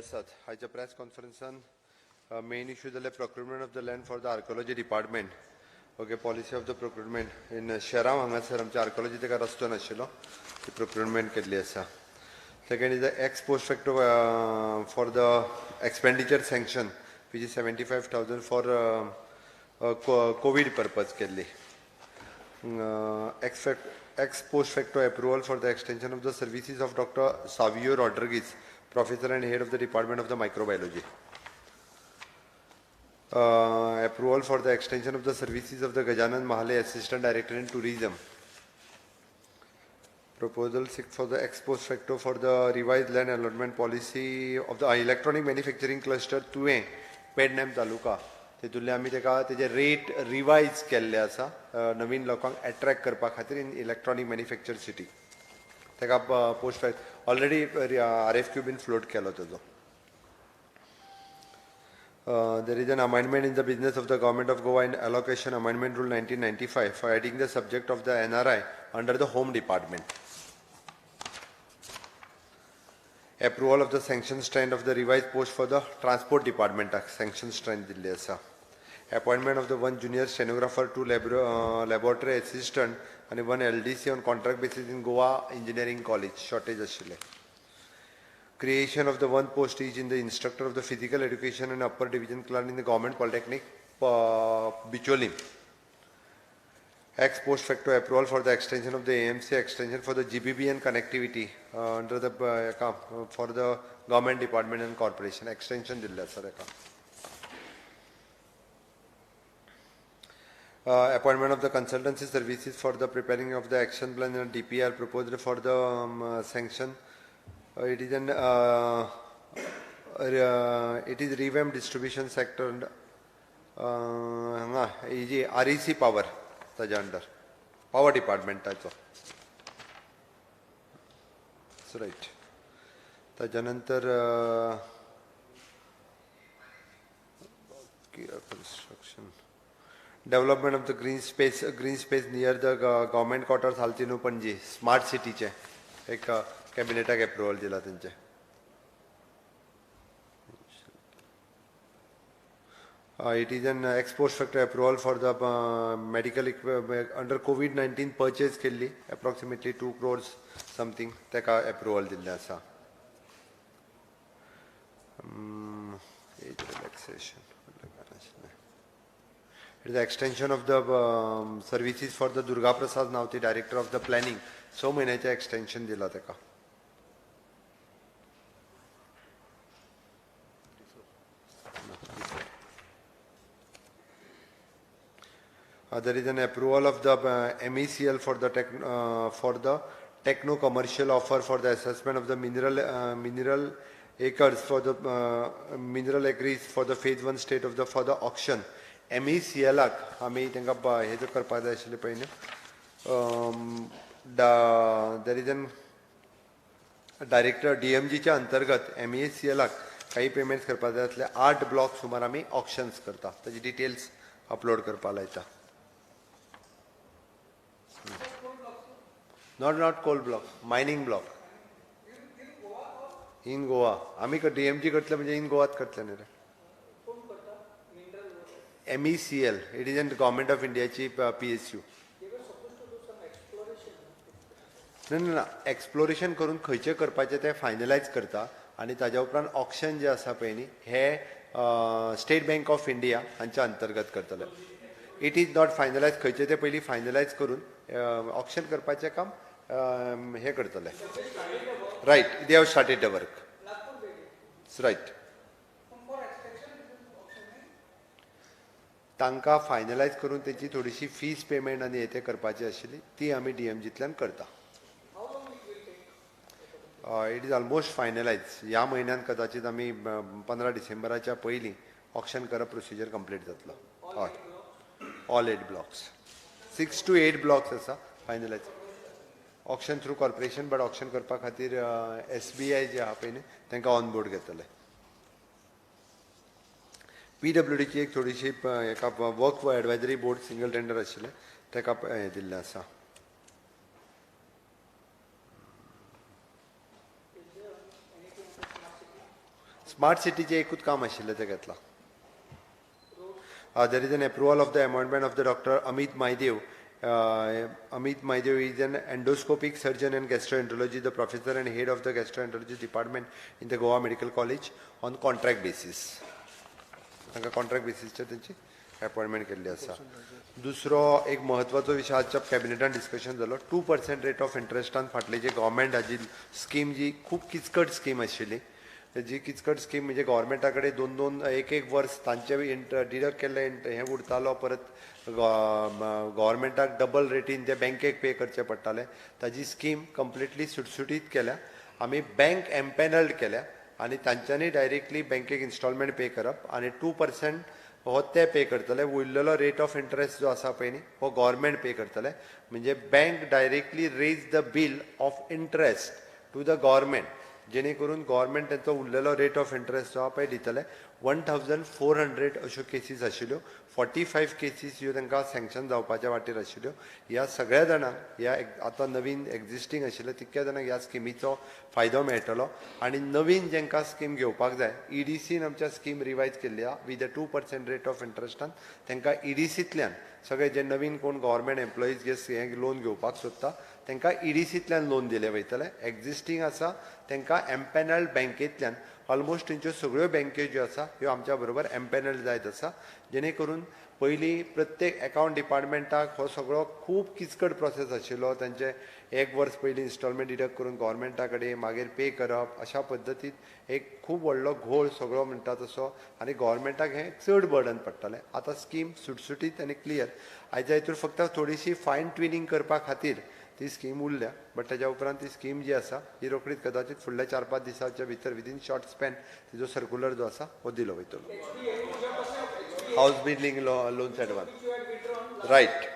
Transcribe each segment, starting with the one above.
Yes, sir. At the press conference, main issue is the procurement of the land for the archaeology department. Okay, policy of the procurement in Shara हांगासर आमच्या archaeology तेका रस्तो नाशिल्लो ती procurement केल्ली आसा. Second is the ex post facto for the expenditure sanction, which is 75,000 for COVID purpose केल्ली. Ex post facto approval for the extension of the services of Dr. Savio Rodriguez, Professor and Head of the Department of the Microbiology. Approval for the extension of the services of the Gajanan Mahale, Assistant Director in Tourism. Proposal 6 for the ex post facto for the revised land allotment policy of the electronic manufacturing cluster 2A, Pednam Taluka. तेतुले आमी तेका तेजे rate revise केल्ले आसा नवीन लोकांक attract करपा खातीर in electronic manufacture city तेका post already RFQ been float केलो तेजो. There is an amendment in the business of the Government of Goa in Allocation Amendment Rule 1995 for adding the subject of the NRI under the Home Department. Approval of the sanction strength of the revised post for the Transport Department sanction strength Delhi आसा. Appointment of the one junior stenographer, two laboratory assistant and one LDC on contract basis in Goa Engineering College. Shortage आशिल्ले. Creation of the one post each in the instructor of the physical education and upper division clerk in the Government Polytechnic Bicholim. Ex post facto approval for the extension of the AMC extension for the GBBN connectivity under the for the Government Department and Corporation extension Delhi आसा तेका. Appointment of the consultancy services for the preparing of the action plan and DPR proposed for the sanction. It is it is revamp distribution sector and REC power ताजे under power department ताचो. That's right. ताज्या नंतर construction. Development of the green space near the government quarters Haltinu Panji, smart city चे एक कॅबिनेटाक approval दिला तेंचे. It is an ex post facto approval for the medical equipment under COVID-19 purchase केल्ली approximately 2 crores something तेका approval दिल्ले आसा. Age relaxation. It is the extension of the services for the Durga Prasad Navti, Director of the Planning. So महिन्याचे extension दिला तेका. There is an approval of the MECL for the techno commercial offer for the assessment of the mineral acres for the mineral acres for the phase 1 state of the for the auction. MECL आमी तेंका हे जो करपाक जाय आशिल्ले पयलीं there is an director DMG च्या अंतर्गत MECL काही पेमेंट्स करपाक जाय आसले 8 ब्लॉक सुमार आमी ऑक्शन्स करता ताजी डिटेल्स अपलोड करपाक लायता. Not coal block, mining block. In Goa. आमी DMG करतले म्हणजे in Goaत करतले न्ही रे. MECL, it is in the Government of India ची PSU. ना एक्सप्लोरेशन करून खंयचे करपाचे ते फायनलायज करता आनी ताज्या उपरांत ऑक्शन जे आसा पळय न्ही हे स्टेट बँक ऑफ इंडिया हांच्या अंतर्गत करतले. इट इज नॉट फायनलायज खंयचे ते पयलीं फायनलायज करून ऑक्शन करपाचें काम हे करतले. Right, they have started the work. Right. तांकां फायनलायज करून तेची थोडीशी फीस पेमेंट आनी हे करपाची आशिल्ली ती आमी DMGंतल्यान करता. It is almost finalise. ह्या म्हयन्यान कदाचित आमी 15 डिसेंबराच्या पयलीं ऑक्शन करप प्रोसिजर कंप्लीट जातलो. हय, ऑल 8 ब्लॉक्स 6 to 8 ब्लॉक्स आसा finalise. Auction through corporation but auction करपा खातीर SBI जे आहा पळय न्ही तांकां ऑन बोर्ड घेतले. PWD ची एक थोडीशी एका work advisory board single tender आशिल्ले ताका हे दिल्लें आसा. स्मार्ट सिटीचे एकूच काम आशिल्लें तें घेतलां. There is an approval of the amendment of the Dr. Amit Maidev. Amit Maidev is an endoscopic surgeon and gastroenterology, the professor and head of the gastroenterology department in the Goa Medical College on contract basis. Contract बेसिसचेर त्यांची appointment केल्ली आसा. दुसरो एक महत्वाचो विशय आजच्या कॅबिनेटान discussion जालो 2% रेट ऑफ इंट्रस्टान फाटली जी गव्हर्मेंट हाजी स्कीम जी खूब किचकट स्कीम आशिल्ली जी किचकट स्कीम म्हणजे गव्हर्मेंटा कडेन दोन दोन एक एक वर्स तांचे डिडक्ट केल्ले हें उरतालो परत गव्हर्मेंटाक डबल रेटीन ते बँकेक पे करचे पडटाले. ताजी स्कीम कंप्लिटली सुटसुटीत केल्या. आमी बँक एम्पॅनल्ड केल्या आणि तांच्यांनी डायरेक्टली बँकेक इन्स्टॉलमेंट पे करप आणि 2% हो ते पे करतले. उरलेलो रेट ऑफ इंट्रस्ट जो आसा पळय न्ही हो गव्हर्मेंट पे करतले. म्हणजे bank directly raise the bill of interest to the government जेणे करून गव्हर्मेंट तांचो उरलेलो रेट ऑफ इंट्रस्ट जो आहा पळय दितले. 1400 अश्यो केसीस आशिल्ल्यो. 45 केसीस ह्यो तांकां सँक्शन जावपाच्या वाटेर आशिल्ल्यो. ह्या सगळ्या जाणांक ह्या आतां नवीन एक्झिस्टींग आशिल्ले तितक्या जाणांक ह्या स्किमीचो फायदो मेळटलो. आनी नवीन जेंकां स्कीम घेवपाक जाय ईडीसीन आमच्या स्कीम रिवायज केल्ली आहा विथ द 2% रेट ऑफ इंट्रस्टान तांकां ईडीसींतल्यान सगळे जे नवीन कोण गव्हर्मेंट एम्प्लॉईज जे हे लोन घेवपाक सोदता तांकां ईडीसींतल्यान लोन दिले वयतले. एक्झिस्टींग आसा तांकां एम्पॅनल्ड बँकेंतल्यान ऑलमोस्ट तेंच्यो सगळ्यो बँको ज्यो आसा ह्यो आमच्या बरोबर एम्पॅनल्ड जायत आसा. जेणे करून पयलीं प्रत्येक अकावंट डिपार्टमेंटाक हो सगळो खूब किचकट प्रोसेस आशिल्लो. तांचे एक वर्स पयलीं इन्स्टॉलमेंट डिडक्ट करून गव्हर्मेंटा कडेन मागीर पे करप अशा पद्दतीन एक खूब व्हडलो घोळ सगळो म्हणटा तसो आनी गव्हर्मेंटाक हें चड बर्डन पडटालें. आतां स्कीम सुटसुटीत आनी क्लियर. आयच्या हितूर फक्त थोडीशी फायन ट्युनिंग करपा खातीर ती स्कीम उरल्या. बट ताच्या उपरांत ती स्कीम जी आसा ही रोखडीच कदाचित फुडल्या 4-5 दिसांच्या भितर विदीन शॉर्ट स्पॅन तिजो सर्क्युलर जो आसा हो दिलो वयतलो. House building loans advance right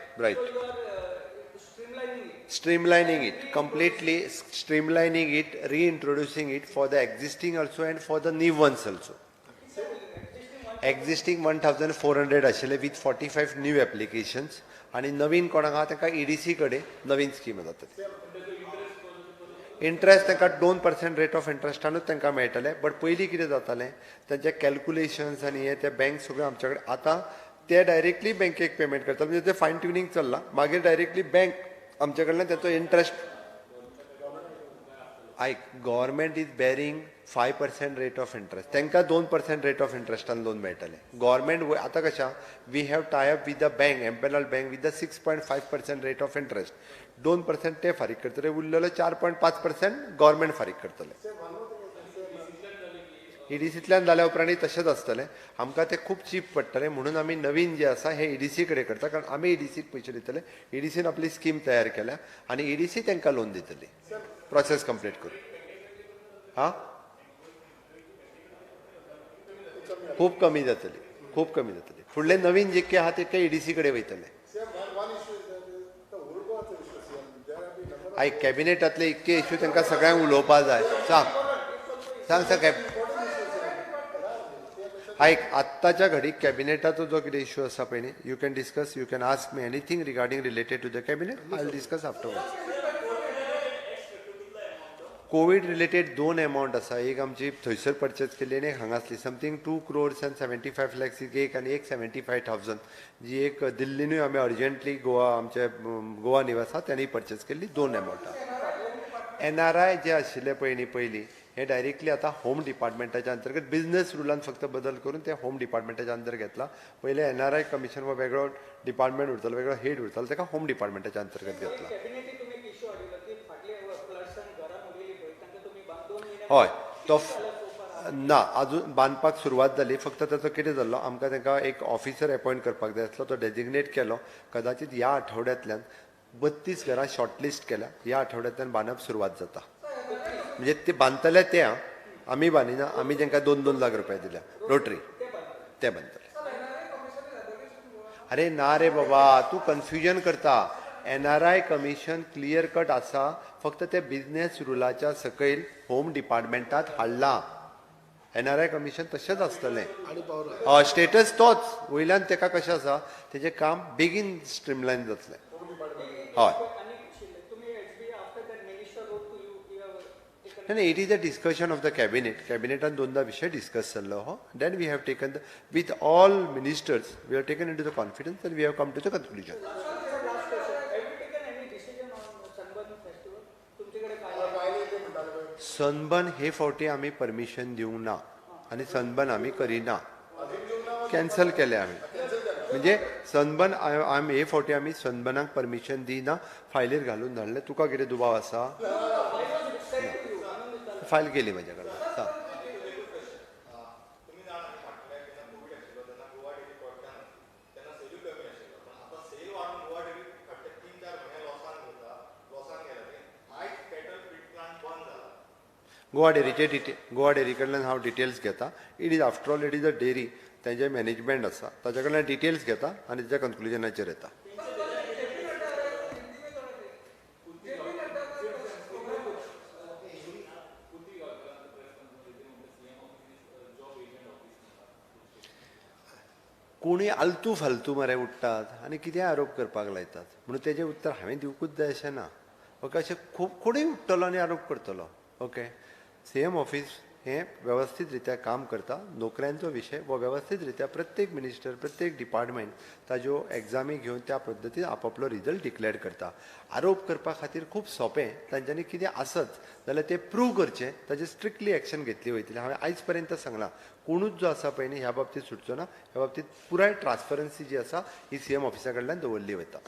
streamlining it completely, streamlining it, reintroducing it for the existing also and for the new ones also. Existing 1400 आशिल्ले with 45 new applications आणि नवीन कोणाक आहा तांकां ईडीसी कडेन नवीन स्कीम जातली. इंट्रस्ट तांकां 2% रेट ऑफ इंट्रस्टानूच तांकां मेळटले. बट पयलीं कितें जातालें तांचे कॅल्क्युलेशन्स आनी हे ते बँक सगळ्यो आमचे कडेन आतां ते डायरेक्टली बँकेक पेमेंट करता. म्हणजे ते फायन ट्युनिंग चल्लां. मागीर डायरेक्टली बँक आमचे कडल्यान ताचो इंट्रस्ट आयक government is bearing 5% rate of interest तांकां 2% रेट ऑफ इंट्रस्टान लोन मेळटले. गव्हर्मेंट आतां कशा we have tie up with the bank empanelled bank with the 6.5% rate of interest. 2% ते फारीक करतले. उरलेलो 4.5% गव्हर्मेंट फारीक करतले. ईडीसींतल्यान जाल्या उपरांत तशेंच आसतलें. आमकां तें खूब चीप पडटलें म्हणून आमी नवीन जें आसा हें ईडीसी कडेन करता. कारण आमी ईडीसीक पयशे दितले. ईडीसीन आपली स्कीम तयार केल्या आनी ईडीसी तांकां लोन दितली प्रोसेस कंप्लीट करून. हां खूब कमी जातली. फुडले नवीन जे आहा ते ईडीसी कडेन वयतले. आयक कॅबिनेटांतले इतके इश्यू तांकां सगळ्यांक उलोवपा जाय. सांग आयक आत्ताच्या घडीक कॅबिनेटाचो जो कितें इश्यू आसा पळय न्ही you can discuss you can ask me anything regarding related to the cabinet. I will discuss afterwards. Covid related 2 amount आसा. एक आमची थंयसर परचेज केल्ली आनी एक हांगासली समथींग 2 crores and 75 lakhs एक आनी एक 75,000 जी एक दिल्लीनूय आमी अर्जंटली आमचे गोवा निवासा त्यांनी परचेज केल्ली 2 अमावंटां. एनआरआय जे आशिल्ले पळय न्ही पयलीं हे डायरेक्टली आतां होम डिपार्टमेंटाच्या अंतर्गत बिझनेस रुलान फक्त बदल करून ते होम डिपार्टमेंटाच्या अंतर घेतला. पयले एनआरआय कमिशन हो वेगळो डिपार्टमेंट उरतालो वेगळो हेड उरतालो ताका होम डिपार्टमेंटाच्या अंतर्गत घेतला. हय तो ना अजून बांदपाक सुरवात जाली. फक्त ताचो कितें जाल्लो आमकां तांकां एक ऑफिसर अपॉयंट करपाक जाय आसलो. तो डेजिग्नेट केलो. कदाचित ह्या आठवड्यांतल्यान 32 घरां शॉर्टलिस्ट केल्या. ह्या आठवड्यांतल्यान बांदप सुरवात जाता. म्हणजे ते बांदतले ते आमी बांदिना. आमी तांकां 2-2 लाख रुपया दिल्या रोटरी ते बांदतले. अरे ना रे बाबा तूं कन्फ्युजन करता. एनआरआय कमिशन क्लियर कट आसा. फक्त ते बिझनेस रुलाच्या सकयल होम डिपार्टमेंटात हाडला. एनआरआय कमिशन तशेंच आसतलें. स्टेटस तोच वयल्यान ताका कशें आसा तेजें काम बेगीन स्ट्रीमलायन जातलें. हय नाही, it is a discussion of the कॅबिनेटान दोनदा विषय डिस्कस जाल्लो हो. Then we have taken with all ministers we have taken into the confidence and we have come to the conclusion. Sunburn हे फावटी आमी परमिशन दिवंक ना आणि सनबर्न आमी करिना, कॅन्सल केले आमी. म्हणजे सनबर्न हे फावटी आमी सनबर्नाक परमिशन दिना, फायलीर घालून धाडले. तुका कितें दुबाव आसा? फायल केली म्हाज्या कडल्यान. गोवा डेअरी कडल्यान हांव डिटेल्स घेता. It is after all it is a dairy, तेजे मॅनेजमेंट आसा, ताचे कडल्यान डिटेल्स घेता आनी तेच्या कन्क्लुजनाचेर येता. कोणी आलतू फालतू मरे उठतात आनी कितें आरोप करपाक लायतात म्हणून तेजें उत्तर हांवें दिवंकूच जाय अशें ना. ओके, अशें खूब कोणूय उठतलो आनी आरोप करतलो. ओके, सीएम ऑफिस हे व्यवस्थित रित्या काम करता. नोकऱ्यांचो विशय वो व्यवस्थित रित्या प्रत्येक मिनिस्टर प्रत्येक डिपार्टमेंट ताज्यो एग्जामी घेवन त्या पद्दतीन आपापलो रिजल्ट डिक्लेअर करता. आरोप करपा खातीर खूब सोंपें. तांच्यांनी कितें आसत जाल्यार ते प्रूव करचें, ताजेर स्ट्रिक्टली एक्शन घेतली वयतली. हांवें आयज पर्यंत सांगलां, कोणूच जो आसा पळय न्ही ह्या बाबतींत सुटचो ना. ह्या बाबतींत पुराय ट्रान्सपरन्सी जी आसा ही सीएम ऑफिसा कडल्यान दवरली वता.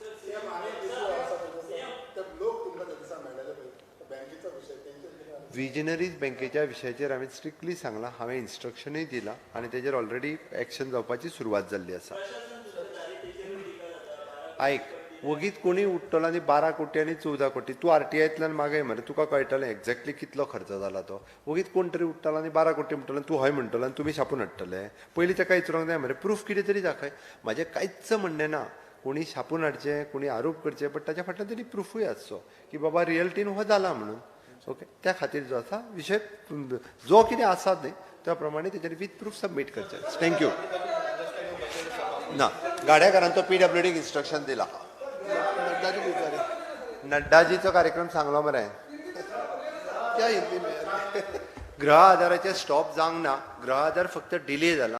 विजनरीज बँकेच्या विशयाचेर हांवें स्ट्रिक्टली सांगलां, हांवें इन्स्ट्रक्शनूय दिलां आनी तेजेर ऑलरेडी एक्शन जावपाची सुरवात जाल्ली आसा. आयक, वगीत कोणी उठतलो आनी 12 कोटी आनी 14 कोटी तूं आरटीआयतल्यान मागय मरे, तुका कळटलें एक्झॅक्टली कितलो खर्च जाला तो. वगीत कोण तरी उठतलो आनी 12 कोटी म्हणटलो, तूं हय म्हणटलो आनी तुमी छापून हाडटले. पयलीं ताका विचारूंक जाय मरे, प्रूफ कितें तरी दाखय. म्हाजें कांयच म्हणणें ना कोणी छापून हाडचें, कोणी आरोप करचे, बट ताच्या फाटल्यान तरी प्रूफूय आसचो की बाबा रियलिटीन हो जाला म्हणून. ओके, त्या खातीर जो आसा विशय जो कितें आसा न्ही त्या प्रमाणे तेजेर विथ प्रूफ सबमीट करचें. थँक्यू. ना, गाड्याकारांचो PWD इन्स्ट्रक्शन दिला. नड्डाजीचो कार्यक्रम सांगलो मरे. गृह आधाराचे स्टॉप जावंक ना, गृह आधार फक्त डिले जाला.